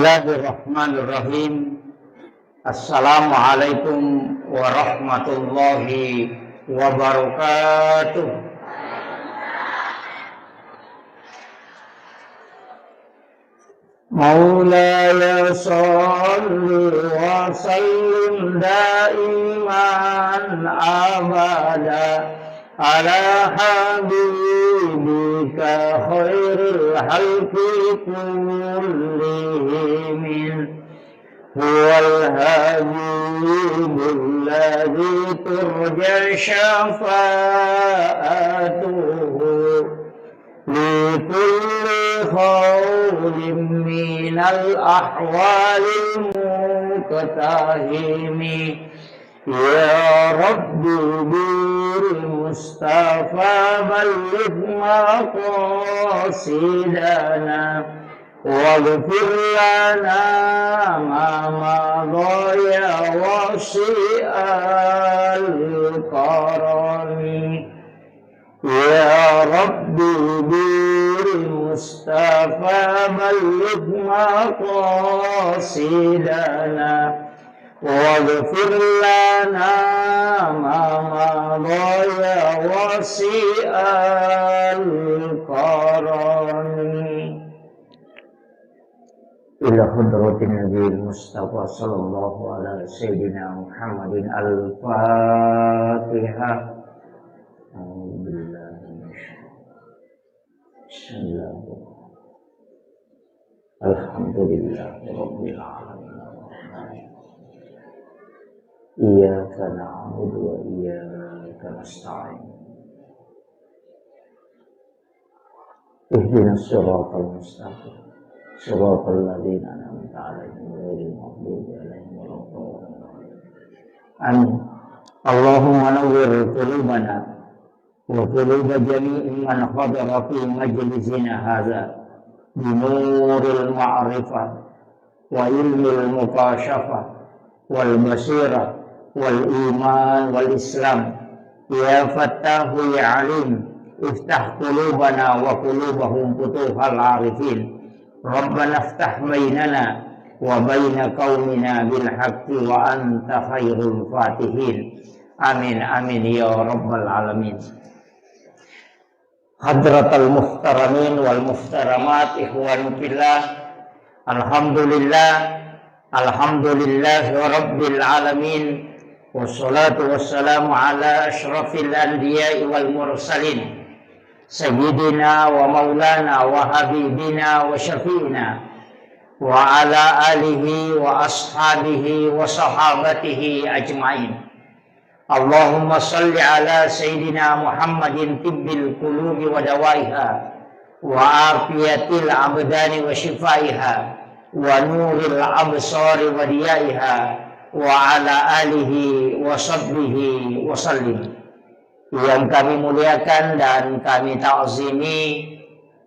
Bismillahirrahmanirrahim. Assalamualaikum warahmatullahi wabarakatuh. Maulaya salli wa sallim daiman abada ala habibika khairil halqi kullihim huwal habibul ladzi turja syafa'atuhu likulli khawlin minal ahwalil muqtahimi ya Rabbi bil Mustafa balligh maqasidana waghfir lana ma madaya wasi'al karami ya Rabbi bil Mustafa balligh maqasidana waghfir lana ma madaya wasi'al karami ila hadratin Nabi Mustafa sallallahu alaihi sayyidina Muhammadin al-Fatihah. Bismillahirrahmanirrahim. Alhamdulillahirabbil alamin. Iyyaka na'budu wa iyyaka nasta'in. Ihdinas siratal mustaqim. Siratal ladzina an'amta 'alaihim ghairil maghdubi 'alaihim waladdallin. Amin. Allahumma nawwir qulubana wa quluba jami'i man hadara fi majlisina hadza bi nuril ma'rifah wa ilmil mukashafah wal basirah wal iman wal islam ya fattahu ya alim iftah qulubana wa qulubahum futuhal arifin rabbana iftah bainana wa baina qaumina bil haqqi wa anta khairul fatihin amin amin ya rabbal alamin. Hadratal muhtaramin wal muhtaramat ikhwan fillah, alhamdulillah rabbil alamin. Wassalatu wassalamu ala ashrafil anbiya'i wal mursalin sayyidina wa maulana wa habibina wa syafi'ina wa ala alihi wa ashabihi wa sahabatihi ajma'in. Allahumma salli ala sayyidina Muhammadin tibbil qulubi wa dawaiha wa afiyatil abdani wa shifaiha wa nuril absari wa diyaiha wa ala alihi wa sahbihi wa sallim. Yang kami muliakan dan kami ta'zimi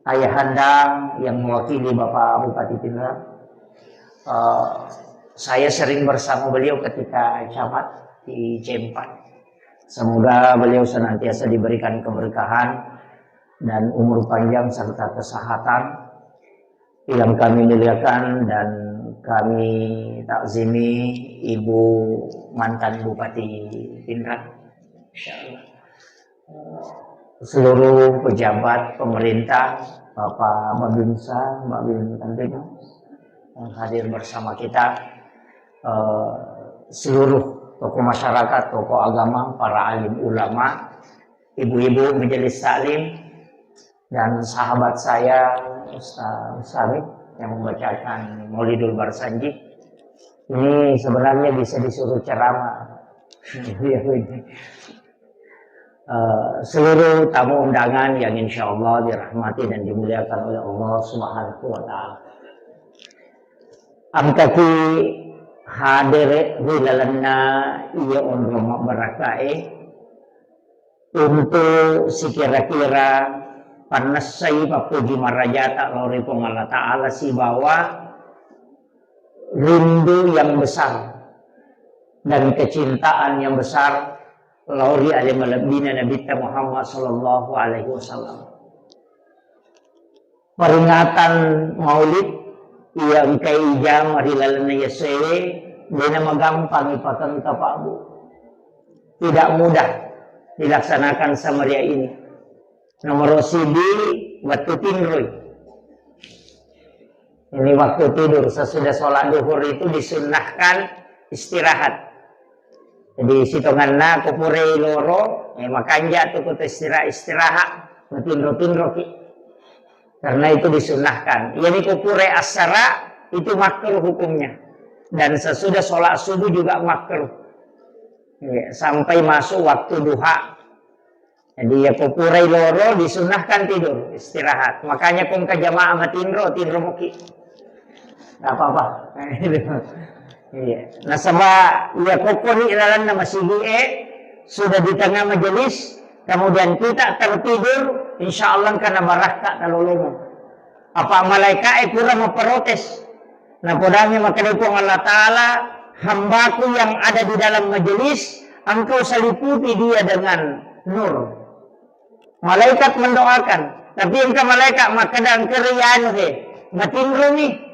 ayahanda yang mewakili Bapak Bupati Pindrang. Saya sering bersama beliau ketika camat di C4. Semoga beliau senantiasa diberikan keberkahan dan umur panjang serta kesehatan. Yang kami muliakan dan kami takzimi Ibu mantan Bupati Pindrang, insyaallah. Seluruh pejabat pemerintah, Bapak Babinsa, Mbak Bintantin yang hadir bersama kita, seluruh tokoh masyarakat, tokoh agama, para alim ulama, ibu-ibu majelis taklim, dan sahabat saya Ustaz Salim yang membacakan Maulidul Barsanji. Ini sebenarnya bisa disuruh ceramah. Seluruh tamu undangan yang insya Allah dirahmati dan dimuliakan oleh Allah Subhanahu wa Ta'ala. Amkaki hadir wilalana iya onroma barakae untuk sekira-kira panasai papuji marajata lori pengala ta'ala si bawa rindu yang besar dan kecintaan yang besar lauri alimalabina Nabi Muhammad sallallahu alaihi wasallam. Peringatan Maulid Iyang kay ijam marilalan na yasewe, di na magampang ipatanta Pak Bu. Tidak mudah dilaksanakan Samaria ini. Nomor sibi waktu tinroy. Ini waktu tidur, sesudah sholat duhur itu disunnahkan istirahat. Jadi sitonganna kupure loro, makanya tuh kutu istirahat, tinro ki. Karena itu disunnahkan. Ini kupure asara itu makruh hukumnya. Dan sesudah sholat subuh juga makruh. Ya, sampai masuk waktu duha. Jadi ya kupure loro disunnahkan tidur, istirahat. Makanya kung kajamaah matinro muki. Gak apa-apa. Iya. Nah sebab ya kokoni ilalan nama sige sudah di tengah majelis, kemudian kita tertidur, insya Allah karena baraka talulungan. Apa malaikat kurang memprotes. Nah podanya makadipong Allah Ta'ala, hambaku yang ada di dalam majelis, engkau seliputi dia dengan nur. Malaikat mendoakan, tapi engkau malaikat makadang kerian matinro nih.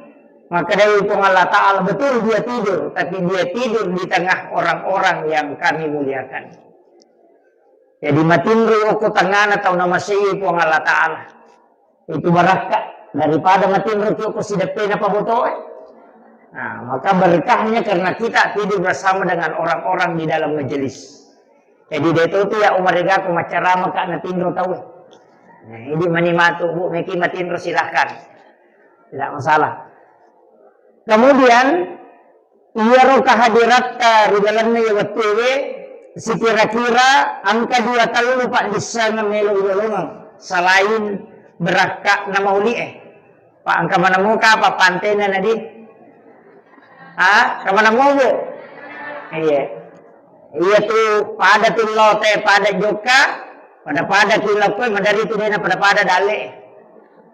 Maka dari itu Allah Ta'ala betul dia tidur, tapi dia tidur di tengah orang-orang yang kami muliakan. Jadi matinro ko tangan atau nama siya po Allah Ta'ala. Itu berkah daripada matinro ko sidapin na pabutoy. Nah, maka berkahnya karena kita tidur bersama dengan orang-orang di dalam majelis. Jadi itu ya umar ko macarama ka na tinro tahu. Nah, ini manimatu bu, meki matinro silahkan. Tidak masalah. Kemudian iyaro kahadirat ridalanna ya wattewe si kira-kira angka 2 tahun lupa bisa ngamelo ulolong selain berakak nama uli Pak angka mana muka apa pantena nadi kamana mo bu iya tu pada tulote pada joka pada kilapoy madari tu dena pada dale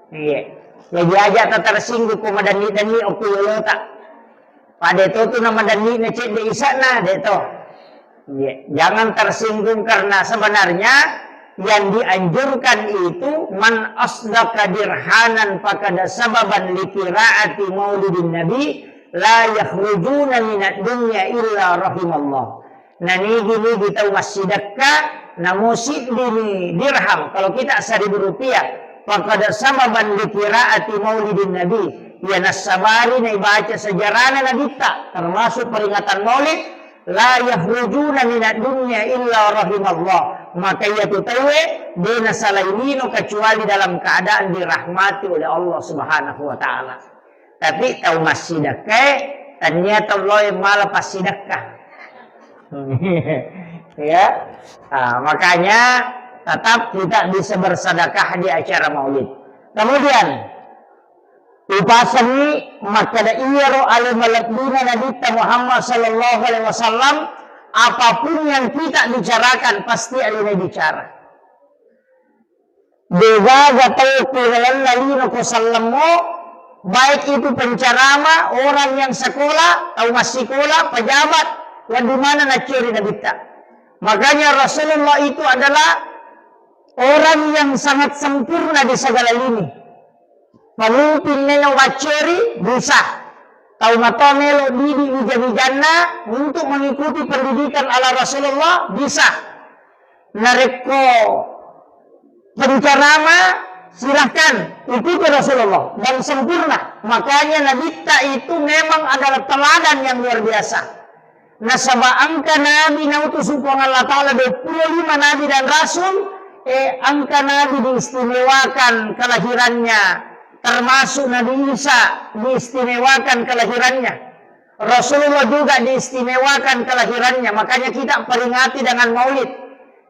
iya. Jadi aja tak tersinggung ko madani-dani o kulota. Pada itu tuh nama dani na cek de isana deto. Jangan tersinggung karena sebenarnya yang dianjurkan itu man asdaqa dirhanan fakada sababan likiraati maulidin nabi la yakhrujuna minad dunya illa rahimallah. Nah ini kita masjidakka namusid dini dirham kalau kita 1.000 rupiah. Fakada sababan likiraati maulidin nabi. Ya nasabari na ibaca sejarahnya nabita. Termasuk peringatan maulid. La yahrujuna minad dunya illa rahimallah. Maka ia tutawe. Dina salailino kecuali dalam keadaan dirahmati oleh Allah subhanahu wa ta'ala. Tapi tahu masjidakah. Ternyata Allah yang malah pasidakah. Ya. Nah, makanya tetap kita bisa bersedekah di acara maulid. Kemudian upasani makada iyaro alimalatbina Nabi Muhammad sallallahu alaihi wasallam apapun yang kita bicarakan pasti alina bicara. Dega gatau kiralan lalino ko sallamo baik itu pencerama, orang yang sekolah atau masih sekolah, pejabat yang di mana nak curi Nabi. Makanya Rasulullah itu adalah orang yang sangat sempurna di segala lini. Pemimpin neno waceri bisa. Tahu matomelo didi wijan-wijanna untuk mengikuti pendidikan ala Rasulullah bisa. Nareko pencerama silahkan ikuti Rasulullah dan sempurna. Makanya Nabi itu memang adalah teladan yang luar biasa. Nasaba angka Nabi nautus Allah Ta'ala 25 Nabi dan Rasul. Angka Nabi diistimewakan kelahirannya, termasuk Nabi Isa diistimewakan kelahirannya. Rasulullah juga diistimewakan kelahirannya, makanya kita peringati dengan maulid.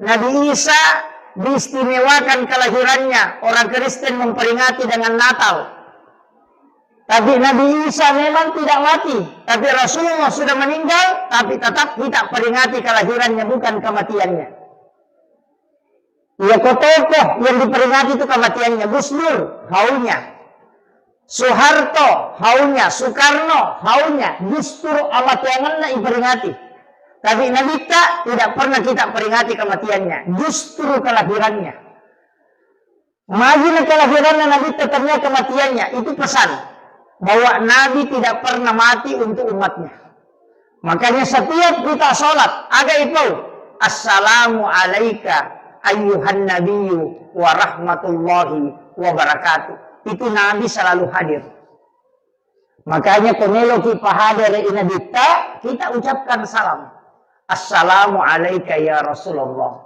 Nabi Isa diistimewakan kelahirannya, orang Kristen memperingati dengan Natal. Tapi Nabi Isa memang tidak mati, tapi Rasulullah sudah meninggal, tapi tetap kita peringati kelahirannya, bukan kematiannya. Ya tokoh yang diperingati itu kematiannya. Gus Dur, haunya. Soeharto, haunya. Soekarno, haunya. Justru amatuangannya diperingati. Tapi Nabi tidak pernah kita peringati kematiannya. Justru kelahirannya. Maju kelahirannya Nabi ternyata kematiannya. Itu pesan. bahwa Nabi tidak pernah mati untuk umatnya. Makanya setiap kita sholat, ada itu, Assalamu alaika ayyuhan nabiyyu wa rahmatullahi wa barakatuh. Itu Nabi selalu hadir. Makanya penelo kita hadir ina kita ucapkan salam. Assalamu alaika ya Rasulullah.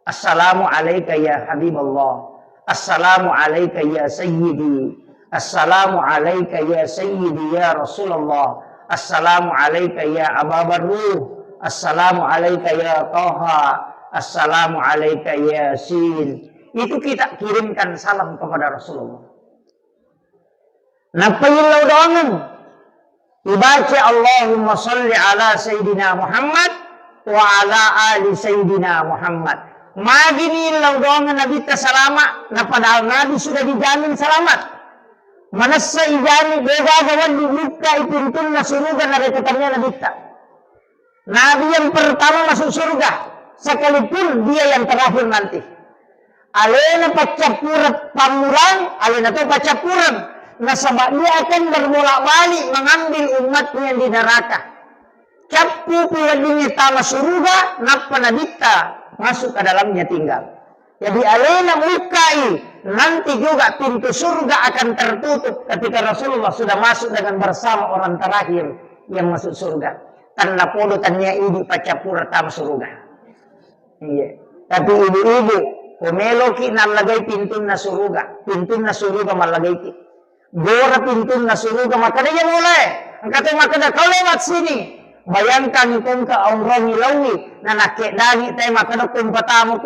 Assalamu alaika ya Habibullah. Assalamu alaika ya Sayyidi. Assalamu alaika ya Sayyidi ya Rasulullah. Assalamu alaika ya Aba Barruh. Assalamu alaika ya Toha. Assalamu alaika ya Yasin. Itu kita kirimkan salam kepada Rasulullah. Napayilaw doangan. Dibaca Allahumma salli ala Sayyidina Muhammad wa ala ali Sayyidina Muhammad. Magini ilaw doangan Nabi ta salama. Na padahal Nabi sudah dijamin selamat. Manasa ijani gagawan di Mekka ipintun na suruga na rekatannya Nabi ta. Nabi yang pertama masuk surga, sekalipun dia yang terakhir nanti. Alena pacapurat pamurang, alena itu pacapuran. Nasabak dia akan berbolak-balik mengambil umatnya di neraka. Capu piladinya tama surga, napa Nabi ta masuk ke dalamnya tinggal. Jadi alena mukai, nanti juga pintu surga akan tertutup ketika Rasulullah sudah masuk dengan bersama orang terakhir yang masuk surga. Tanda podo tanya ibu pacapura tam surga. Iya. Tapi ibu-ibu, kumeloki nalagay pintu na surga malagay ki. Gora pintu na surga makanya yan mulai. Ang katong makada kau lewat sini. Bayangkan kung ka aurang ilawi na nakidani tayo makada kumpatamu.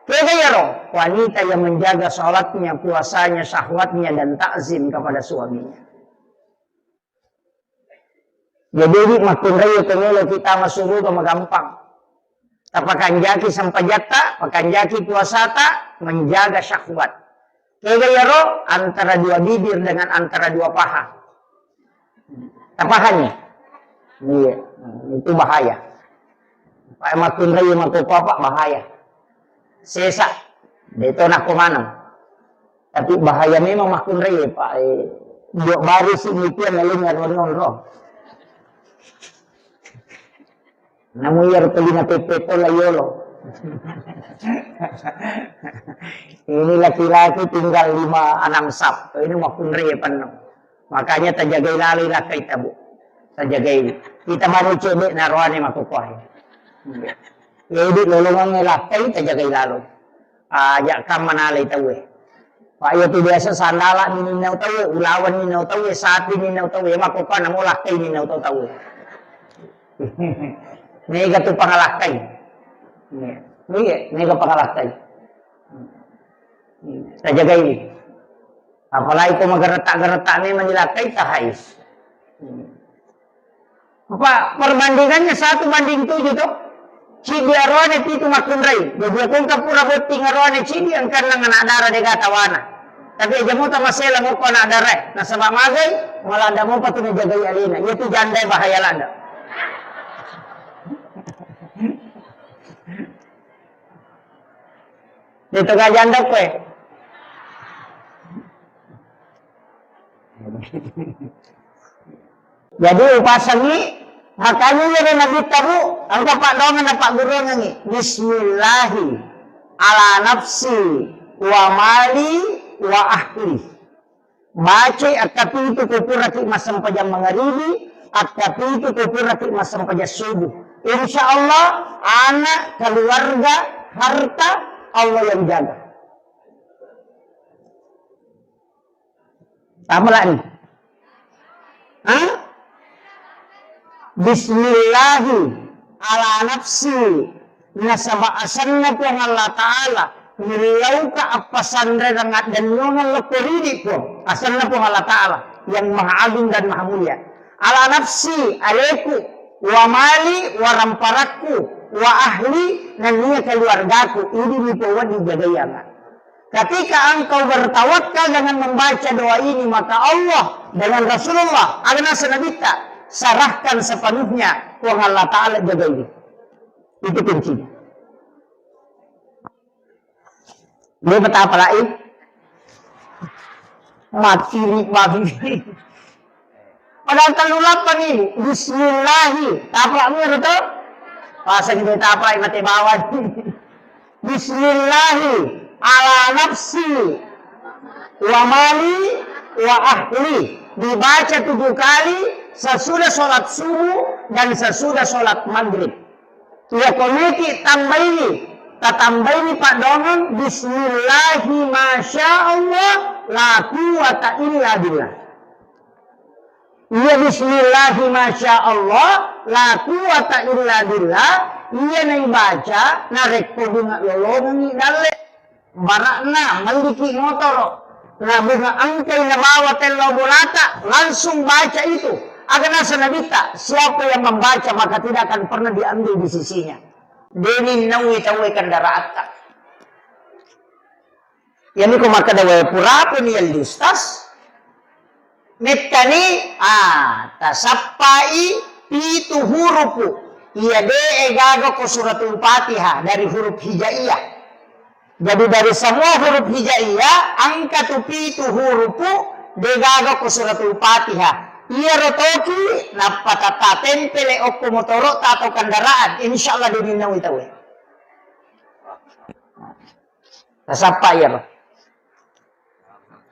Kaya yaro, wanita yang menjaga sholatnya, puasanya, syahwatnya, dan takzim kepada suaminya. Jadi makin raya pengelo kita masuk ke magampang. Tapakan jaki sampai jata, pakan jaki puasata, menjaga syahwat. Kaya yaro, antara dua bibir dengan antara dua paha. Tapakannya. Iya, itu bahaya. Pak makin raya makin papa bahaya. Sesa, itu nak kumanam. Tapi bahaya memang makin raya Pak. Dua baru sini dia melingar roh. Namun ya pelina pepeto layolo. Ini laki-laki tinggal 5-6 sab. Ini makin raya penuh. Makanya terjagai lali lah kita bu. Terjagai. Kita baru coba naruhani makukuhay. Jadi lolongan ngelakay terjagai lalu. Ajak kam manalay tawe. Pak iyo tu biasa sandala nininaw tawe, ulawan ninaw tawe, saat ninaw tawe, makukuha na mo lakay ninaw tawe. Nega tu pangalakay. Nega pangalakay. Terjagai. Apalagi kung magarata-garata na manilakay, tahais. Apa perbandingannya 1:7 tuh? Cidi arwane itu makin rai. Jadi kung kapura boting arwane cidi ang kanang nadara de gatawana. Tapi aja mo ta masela mo ko nadara. Na sabab magay, malanda mo pa tunajagay alina. Itu jandai bahaya landa. Dito ka janda ko eh. Jadi upasangi makanya ya Nabi tahu ang kapadongan na Pak Guru ngi Bismillahi ala nafsi wa mali wa ahli. Baca at kapitu kupurati masam pajam mangaribi at kapitu kupurati masam pajam subuh. Insyaallah anak, keluarga, harta Allah yang jaga. Apa lagi? Bismillahi ala nafsi nasaba asanna po ng Allah Ta'ala nilaw ka apasandre rangat dan nungan lepuridi po asanna po ng Allah Ta'ala yang maha agung dan maha mulia ala nafsi aleku wa mali wa ramparakku wa ahli dan niya keluargaku ini po wadi jagayangan. Ketika engkau bertawakal dengan membaca doa ini maka Allah dengan Rasulullah agna sanabita sarahkan sepenuhnya uang Allah Ta'ala jaga ini. Itu kuncinya. Dia betapa lain. mati babi. Padahal talulapan ini, bismillahi. Taprak mo ito? Pasang kita taprak mati bawat. Bismillahi ala nafsi wa mali wa ahli. Dibaca 7 kali sesudah sholat subuh dan sesudah sholat maghrib. Ya komiti tambah ini. Tambah ini Pak Dongan. Bismillahi masya Allah la quwata illa billah. Iya bismillahi masya Allah la quwata illa billah. Iya nai baca narek bunga lolongan ni dalle barakna maliki motor na bunga angkai na bawa telo bolata langsung baca itu agar nasa nabita siapa yang membaca maka tidak akan pernah diambil di sisinya deni nawi tawi kendaraan tak yani ko maka dawe pura ni el distas metani tasappai pitu hurupu. Iya gago ko suratul Fatihah dari huruf hijaiyah. Jadi dari semua huruf hijaiyah, angka tupi itu hurupu gago ko suratul Fatihah. Iya rotoki napatata tempele okko motoro tato kendaraan. Insyaallah dininaw itawe. Tasapa ya.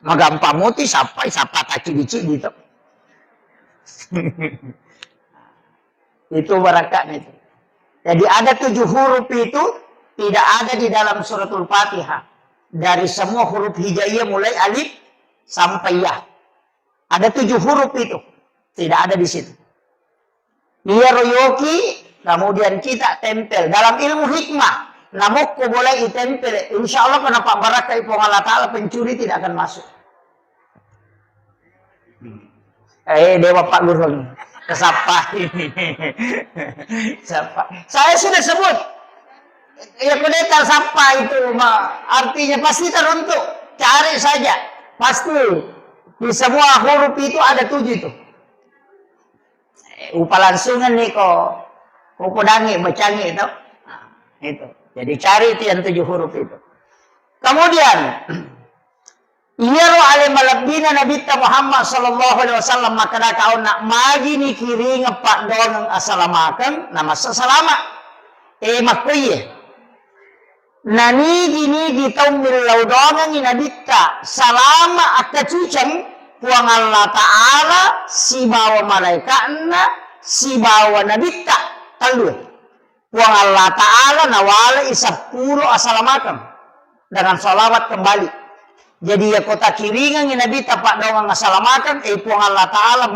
Magampamuti sampai sapa taci-dici gitu. Itu barakatnya itu. Jadi ada 7 huruf itu tidak ada di dalam suratul Fatihah. Dari semua huruf hijaiyah mulai alif sampai ya. Ada 7 huruf itu. Tidak ada di situ. Dia royoki, kemudian kita tempel. Dalam ilmu hikmah, namukku boleh ditempel. Insya Allah kenapa barakah ipong Allah Ta'ala pencuri tidak akan masuk. Dewa Pak Guru. Kesapa ini. Saya sudah sebut. Ya kudeta sapa itu artinya pasti teruntuk. Cari saja. Pasti. Di semua huruf itu ada 7 itu. Upalangsungan nih kok. Kukudangi, bacangi itu. Nah, itu. Jadi cari itu yang 7 huruf itu. Kemudian. Iyaro ale malabina nabita Muhammad sallallahu alaihi wasallam maka kau nak magi ni kiri ngepak donang asalamakan nama sasalama makuye nani gini di taumil laudonang ni nabita salama akacucang puang Allah Ta'ala si bawa malaikatna si bawa nabita talu puang Allah Ta'ala nawala isapuro asalamakan dengan salawat kembali. Jadi ya kota kiringan yang Nabi tapak doang ngasalamatkan puang Allah Ta'ala